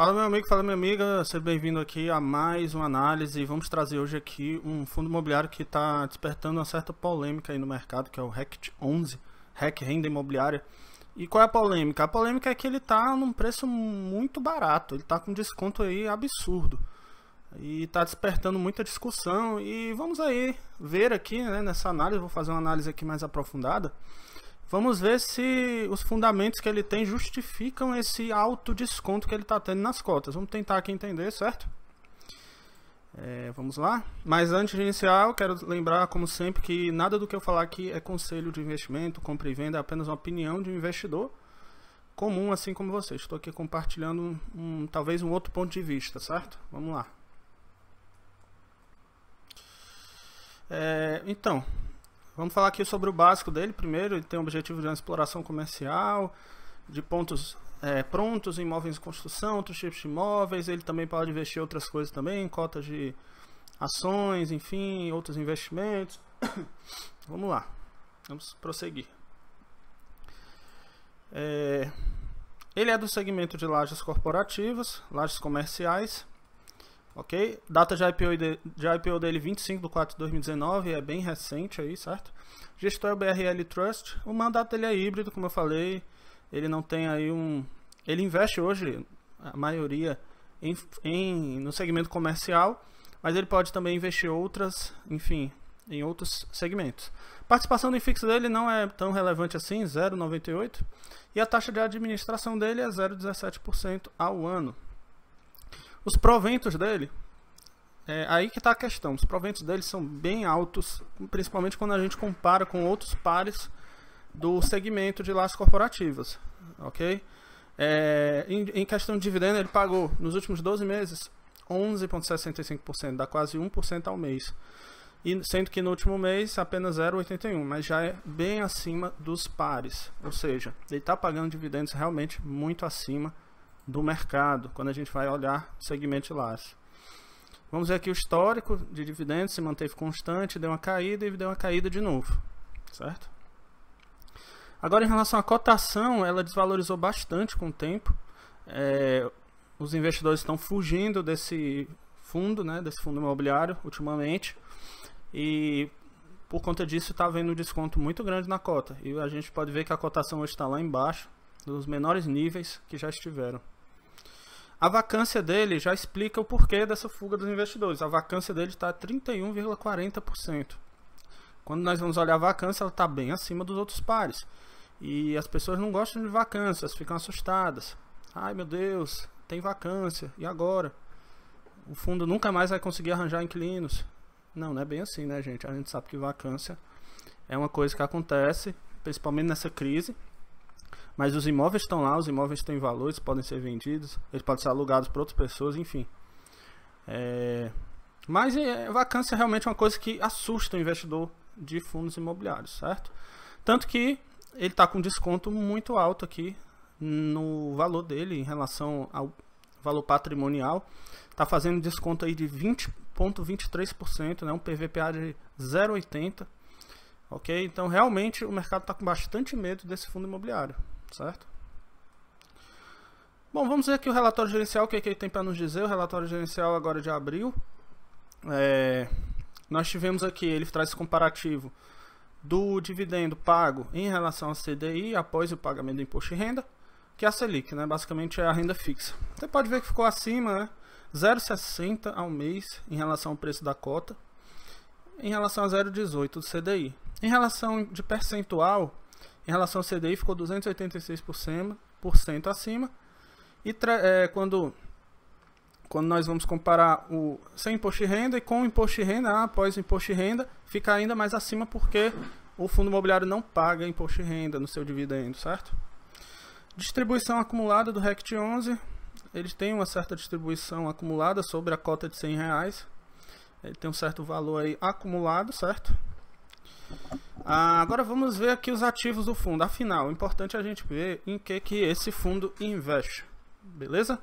Fala meu amigo, fala minha amiga, seja bem-vindo aqui a mais uma análise. Vamos trazer hoje aqui um fundo imobiliário que está despertando uma certa polêmica aí no mercado, que é o REC 11, REC Renda Imobiliária. E qual é a polêmica? A polêmica é que ele está num preço muito barato, ele está com desconto aí absurdo. E está despertando muita discussão e vamos aí ver aqui, né, nessa análise, vou fazer uma análise aqui mais aprofundada. Vamos ver se os fundamentos que ele tem justificam esse alto desconto que ele está tendo nas cotas. Vamos tentar aqui entender, certo? Vamos lá. Mas antes de iniciar, eu quero lembrar, como sempre, que nada do que eu falar aqui é conselho de investimento, compra e venda, é apenas uma opinião de um investidor comum, assim como você. Estou aqui compartilhando talvez um outro ponto de vista, certo? Vamos lá. Então, vamos falar aqui sobre o básico dele. Primeiro, ele tem o objetivo de uma exploração comercial, de pontos prontos, imóveis em construção, outros tipos de imóveis. Ele também pode investir em outras coisas também, cotas de ações, enfim, outros investimentos. Vamos lá, vamos prosseguir. Ele é do segmento de lajes corporativas, lajes comerciais. Ok? Data de IPO dele 25/4/2019, é bem recente aí, certo? Gestor é o BRL Trust. O mandato dele é híbrido, como eu falei. Ele não tem aí ele investe hoje, a maioria, no segmento comercial, mas ele pode também investir em outros segmentos. A participação do fixo dele não é tão relevante assim, 0,98%. E a taxa de administração dele é 0,17% ao ano. Os proventos dele, aí que está a questão, os proventos dele são bem altos, principalmente quando a gente compara com outros pares do segmento de lajes corporativas, ok? Em questão de dividendo, ele pagou nos últimos 12 meses 11,65%, dá quase 1% ao mês, sendo que no último mês apenas 0,81%, mas já é bem acima dos pares, ou seja, ele está pagando dividendos realmente muito acima do mercado, quando a gente vai olhar o segmento de lajes. Vamos ver aqui o histórico de dividendos, se manteve constante, deu uma caída e deu uma caída de novo, certo? Agora, em relação à cotação, ela desvalorizou bastante com o tempo. Os investidores estão fugindo desse fundo, né, desse fundo imobiliário ultimamente, e por conta disso está havendo um desconto muito grande na cota, e a gente pode ver que a cotação hoje está lá embaixo, dos menores níveis que já estiveram. A vacância dele já explica o porquê dessa fuga dos investidores. A vacância dele está 31,40%. Quando nós vamos olhar a vacância, ela está bem acima dos outros pares. E as pessoas não gostam de vacâncias, ficam assustadas. Ai meu Deus, tem vacância, e agora? O fundo nunca mais vai conseguir arranjar inquilinos. Não, não é bem assim, né, gente? A gente sabe que vacância é uma coisa que acontece, principalmente nessa crise. Mas os imóveis estão lá, os imóveis têm valores, podem ser vendidos, eles podem ser alugados para outras pessoas, enfim. Mas vacância é realmente uma coisa que assusta o investidor de fundos imobiliários, certo? Tanto que ele está com desconto muito alto aqui no valor dele em relação ao valor patrimonial. Está fazendo desconto aí de 20,23%, né? Um PVPA de 0,80%. Ok? Então realmente o mercado está com bastante medo desse fundo imobiliário, certo? Bom, vamos ver aqui o relatório gerencial, o que ele tem para nos dizer. O relatório gerencial agora de abril. Nós tivemos aqui, ele traz esse comparativo do dividendo pago em relação ao CDI após o pagamento do imposto de renda, que é a Selic, né? Basicamente é a renda fixa. Você pode ver que ficou acima, né? 0,60 ao mês em relação ao preço da cota, em relação a 0,18 do CDI. Em relação de percentual, em relação ao CDI ficou 286% acima. E quando nós vamos comparar o sem imposto de renda e com o imposto de renda, após o imposto de renda, fica ainda mais acima porque o fundo imobiliário não paga imposto de renda no seu dividendo, certo? Distribuição acumulada do REC 11, eles têm uma certa distribuição acumulada sobre a cota de R$100. Ele tem um certo valor aí acumulado, certo? Agora vamos ver aqui os ativos do fundo. Afinal, é importante a gente ver em que esse fundo investe, beleza?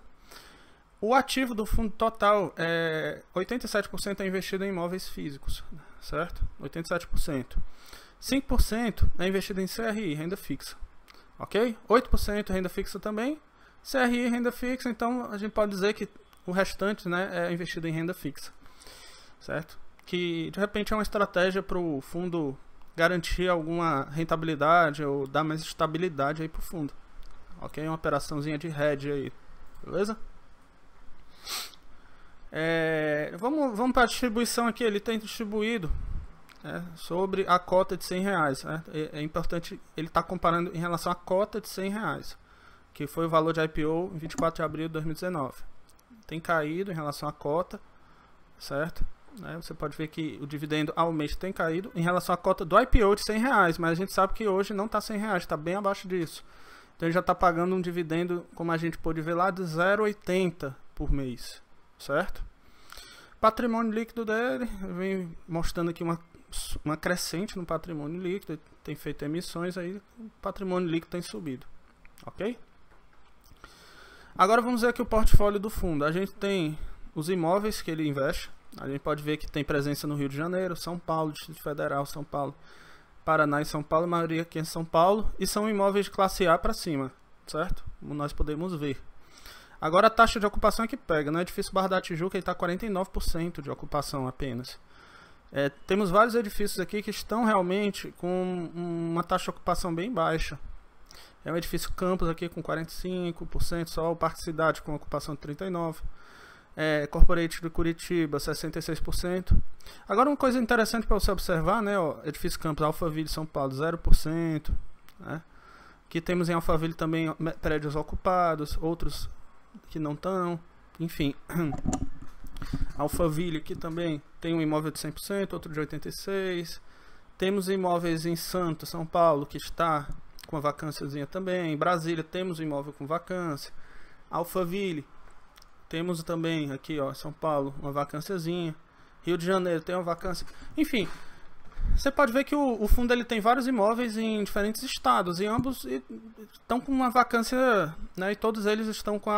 O ativo do fundo total 87% é investido em imóveis físicos, certo? 87%. 5% é investido em CRI, renda fixa. Ok? 8% renda fixa também. CRI, renda fixa, então a gente pode dizer que o restante, né, é investido em renda fixa, certo? Que de repente é uma estratégia para o fundo garantir alguma rentabilidade ou dar mais estabilidade aí para o fundo, ok? Uma operaçãozinha de hedge aí, beleza? Vamos para a distribuição aqui. Ele tem distribuído sobre a cota de R$100, né? É importante, ele está comparando em relação à cota de R$100, que foi o valor de IPO em 24 de abril de 2019. Tem caído em relação à cota, certo? Você pode ver que o dividendo ao mês tem caído em relação à cota do IPO de R$100, mas a gente sabe que hoje não está R$100, está bem abaixo disso. Então ele já está pagando um dividendo, como a gente pôde ver lá, de 0,80 por mês, certo? Patrimônio líquido dele, vem mostrando aqui uma crescente no patrimônio líquido, tem feito emissões aí, o patrimônio líquido tem subido, ok? Agora vamos ver aqui o portfólio do fundo. A gente tem os imóveis que ele investe, a gente pode ver que tem presença no Rio de Janeiro, São Paulo, Distrito Federal, São Paulo, Paraná e São Paulo, a maioria aqui em São Paulo, e são imóveis de classe A para cima, certo? Como nós podemos ver. Agora a taxa de ocupação é que pega, no edifício Barra da Tijuca ele está 49% de ocupação apenas. Temos vários edifícios aqui que estão realmente com uma taxa de ocupação bem baixa. É um edifício Campus aqui com 45%, só o Parque Cidade com ocupação de 39%. Corporate de Curitiba, 66%. Agora uma coisa interessante para você observar, né? Edifício Campus Alphaville, São Paulo, 0%. Né? Aqui temos em Alphaville também prédios ocupados, outros que não estão, enfim. Alphaville aqui também tem um imóvel de 100%, outro de 86%. Temos imóveis em Santos, São Paulo, que está com uma vacânciazinha também. Em Brasília temos um imóvel com vacância. Alphaville temos também aqui, ó, São Paulo, uma vacânciazinha. Rio de Janeiro tem uma vacância. Enfim, você pode ver que o fundo ele tem vários imóveis em diferentes estados e ambos estão com uma vacância, né, e todos eles estão com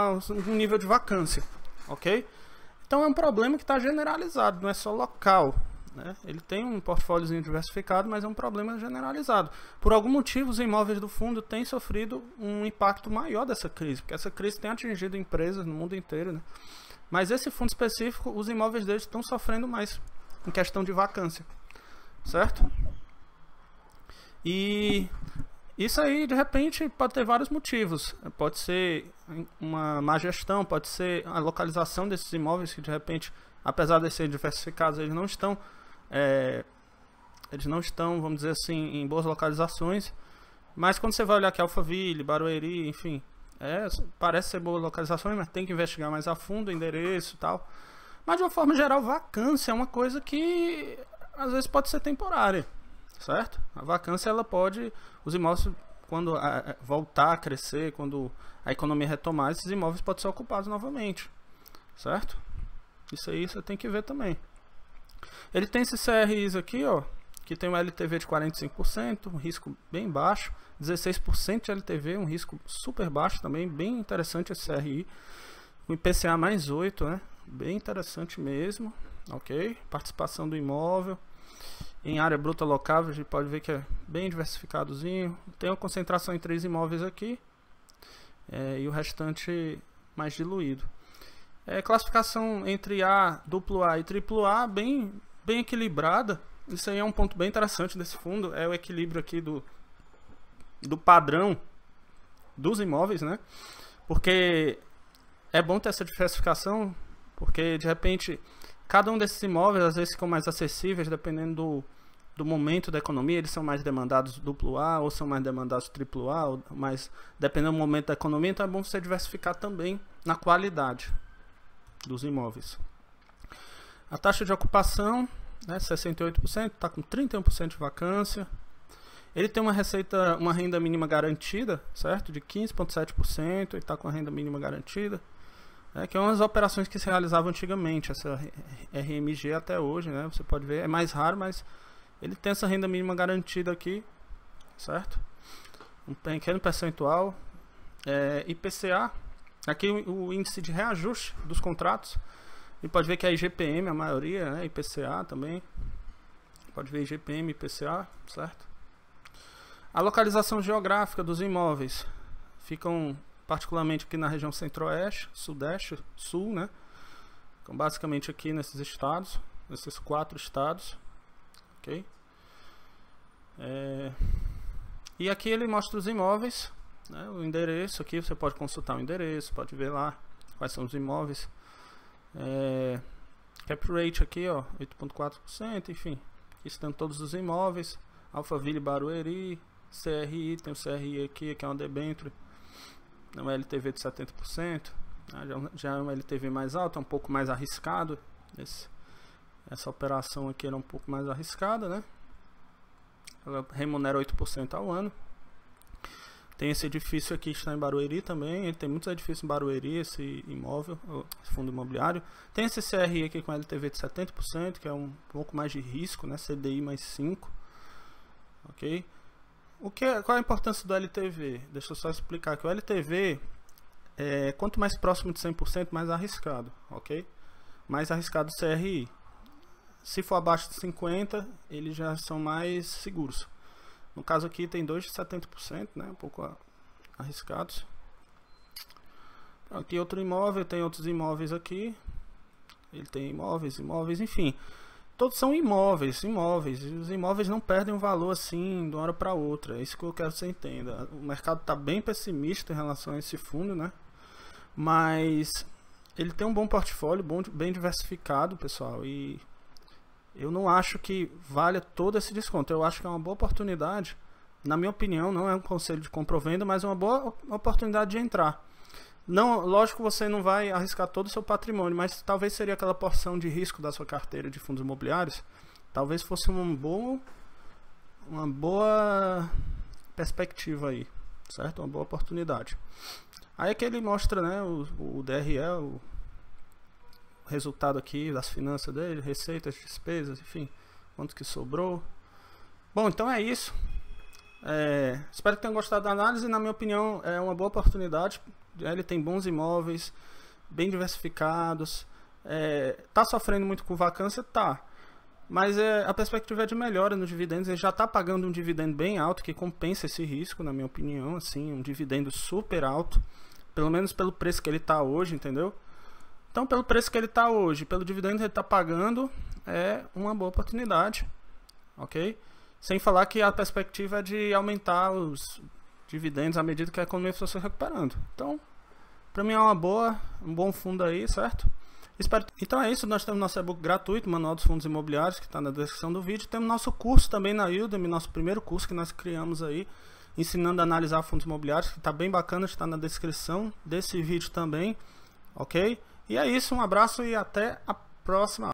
um nível de vacância, ok? Então é um problema que está generalizado, não é só local, né? Ele tem um portfóliozinho diversificado, mas é um problema generalizado. Por algum motivo, os imóveis do fundo têm sofrido um impacto maior dessa crise, porque essa crise tem atingido empresas no mundo inteiro, né? Mas esse fundo específico, os imóveis deles estão sofrendo mais em questão de vacância, certo? E isso aí, de repente, pode ter vários motivos. Pode ser uma má gestão, pode ser a localização desses imóveis que, de repente, apesar de serem diversificados, eles não estão, vamos dizer assim, em boas localizações. Mas quando você vai olhar aqui Alphaville, Barueri, enfim, parece ser boas localizações, mas tem que investigar mais a fundo o endereço e tal. Mas de uma forma geral, vacância é uma coisa que às vezes pode ser temporária, certo? A vacância, ela pode, os imóveis, quando voltar a crescer, quando a economia retomar, esses imóveis podem ser ocupados novamente, certo? Isso aí você tem que ver também. Ele tem esses CRIs aqui, ó, que tem um LTV de 45%, um risco bem baixo, 16% de LTV, um risco super baixo também, bem interessante esse CRI, com IPCA mais 8, né? Bem interessante mesmo, ok? Participação do imóvel. Em área bruta locável, a gente pode ver que é bem diversificadozinho. Tem uma concentração em 3 imóveis aqui, e o restante mais diluído. Classificação entre A, AA e AAA, bem equilibrada. Isso aí é um ponto bem interessante desse fundo, é o equilíbrio aqui do padrão dos imóveis, né? Porque é bom ter essa diversificação, porque de repente cada um desses imóveis às vezes ficam mais acessíveis dependendo do momento da economia. Eles são mais demandados AA ou são mais demandados AAA, mas dependendo do momento da economia, então é bom você diversificar também na qualidade dos imóveis. A taxa de ocupação, né, 68%, está com 31% de vacância. Ele tem uma renda mínima garantida, certo? De 15,7%, ele está com a renda mínima garantida. Que é uma das operações que se realizavam antigamente, essa RMG até hoje, né? Você pode ver, é mais raro, mas ele tem essa renda mínima garantida aqui, certo? Um pequeno percentual. IPCA, aqui o índice de reajuste dos contratos. E pode ver que é IGPM a maioria, né? IPCA também. Pode ver IGPM, IPCA, certo? A localização geográfica dos imóveis ficam particularmente aqui na região centro-oeste, sudeste, sul, né? Então, basicamente aqui nesses estados, nesses 4 estados, ok? E aqui ele mostra os imóveis, né? O endereço aqui, você pode consultar o endereço, pode ver lá quais são os imóveis. Cap rate aqui, ó, 8,4%, enfim. Aqui estão todos os imóveis. Alphaville, Barueri, CRI, tem o CRI aqui, que é uma debênture, uma LTV de 70%, já é uma LTV mais alta, um pouco mais arriscado. Essa operação aqui era um pouco mais arriscada, né? Ela remunera 8% ao ano. Tem esse edifício aqui que está em Barueri também. Ele tem muitos edifícios em Barueri, esse imóvel, esse fundo imobiliário. Tem esse CRI aqui com LTV de 70%, que é um pouco mais de risco, né? CDI mais 5. Ok? Qual a importância do LTV? Deixa eu só explicar que o LTV, quanto mais próximo de 100%, mais arriscado. Ok? Mais arriscado o CRI. Se for abaixo de 50%, eles já são mais seguros. No caso aqui tem 2 de 70%, né? Um pouco arriscados. Aqui outro imóvel, tem outros imóveis aqui. Ele tem imóveis, enfim. Todos são imóveis. E os imóveis não perdem o valor assim de uma hora para outra. É isso que eu quero que você entenda. O mercado está bem pessimista em relação a esse fundo, né? Mas ele tem um bom portfólio, bem diversificado, pessoal. E eu não acho que valha todo esse desconto. Eu acho que é uma boa oportunidade. Na minha opinião, não é um conselho de compra ou venda, mas é uma boa oportunidade de entrar. Não, lógico que você não vai arriscar todo o seu patrimônio, mas talvez seria aquela porção de risco da sua carteira de fundos imobiliários. Talvez fosse uma boa perspectiva aí, certo? Uma boa oportunidade. Aí aqui ele mostra, né, o DRE, o resultado aqui das finanças dele, receitas, despesas, enfim, quanto que sobrou. Bom, então é isso. Espero que tenham gostado da análise. Na minha opinião, é uma boa oportunidade. Ele tem bons imóveis, bem diversificados. Tá sofrendo muito com vacância? Tá. Mas a perspectiva é de melhora nos dividendos. Ele já está pagando um dividendo bem alto, que compensa esse risco, na minha opinião. Assim, um dividendo super alto, pelo menos pelo preço que ele está hoje, entendeu? Então, pelo preço que ele está hoje, pelo dividendo que ele está pagando, é uma boa oportunidade, ok? Sem falar que a perspectiva é de aumentar os dividendos à medida que a economia for se recuperando. Então, para mim é um bom fundo aí, certo? Então é isso, nós temos nosso e-book gratuito, Manual dos Fundos Imobiliários, que está na descrição do vídeo. Temos nosso curso também na Udemy, nosso primeiro curso que nós criamos aí, ensinando a analisar fundos imobiliários, que está bem bacana, está na descrição desse vídeo também, ok? E é isso, um abraço e até a próxima.